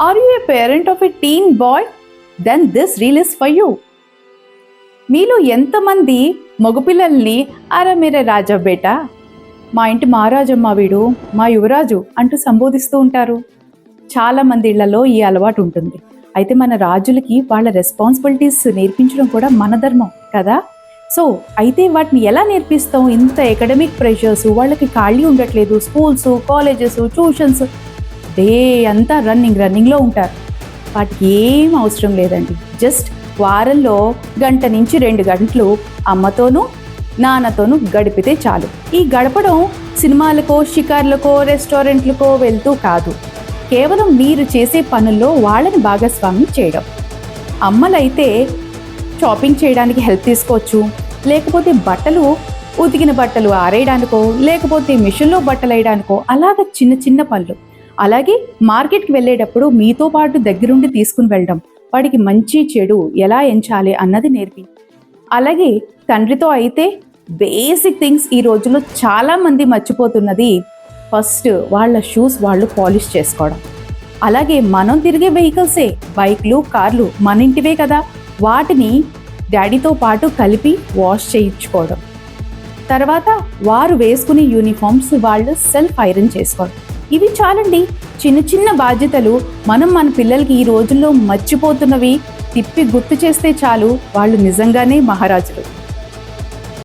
Are you a parent of a teen boy? Then this reel is for you. మీలో ఎంతమంది మగపిల్లల్ని అరే మీరే రాజా బేటా, మా ఇంటి మహారాజమ్మ వీడు, మా యువరాజు అంటూ సంబోధిస్తూ ఉంటారు. చాలామంది ఇళ్లలో ఈ అలవాటు ఉంటుంది. అయితే మన రాజులకి వాళ్ళ రెస్పాన్సిబిలిటీస్ నేర్పించడం కూడా మన ధర్మం కదా. సో అయితే వాటిని ఎలా నేర్పిస్తాం? ఇంత ఎకడమిక్ ప్రెషర్స్, వాళ్ళకి ఖాళీ ఉండట్లేదు, స్కూల్స్, కాలేజెస్, ట్యూషన్స్, డే అంతా రన్నింగ్లో ఉంటారు. వాటికి ఏం అవసరం లేదండి. జస్ట్ వారంలో 1 నుంచి 2 గంటలు అమ్మతోనూ నాన్నతోనూ గడిపితే చాలు. ఈ గడపడం సినిమాలకో, షికార్లకో, రెస్టారెంట్లకో వెళ్తూ కాదు, కేవలం మీరు చేసే పనుల్లో వాళ్ళని భాగస్వామ్యం చేయడం. అమ్మలైతే షాపింగ్ చేయడానికి హెల్ప్ తీసుకోవచ్చు, లేకపోతే ఉతికిన బట్టలు ఆరేయడానికో, లేకపోతే మిషన్లో బట్టలు వేయడానికో, అలాగ చిన్న చిన్న పనులు. అలాగే మార్కెట్కి వెళ్ళేటప్పుడు మీతో పాటు దగ్గరుండి తీసుకుని వెళ్ళడం, వాడికి మంచి చెడు ఎలా ఎంచాలి అన్నది నేర్పి. అలాగే తండ్రితో అయితే బేసిక్ థింగ్స్ ఈ రోజుల్లో చాలామంది మర్చిపోతున్నది, ఫస్ట్ వాళ్ళ షూస్ వాళ్ళు పాలిష్ చేసుకోవడం. అలాగే మనం తిరిగే వెహికల్సే, బైక్లు, కార్లు మన ఇంటివే కదా, వాటిని డాడీతో పాటు కలిపి వాష్ చేయించుకోవడం. తర్వాత వారు వేసుకునే యూనిఫామ్స్ వాళ్ళు సెల్ఫ్ ఐరన్ చేసుకోవడం. ఇవి చాలండి. చిన్న చిన్న బాధ్యతలు మనం మన పిల్లలకి ఈ రోజుల్లో మర్చిపోతున్నవి తిప్పి గుర్తు చేస్తే చాలు, వాళ్ళు నిజంగానే మహారాజులు.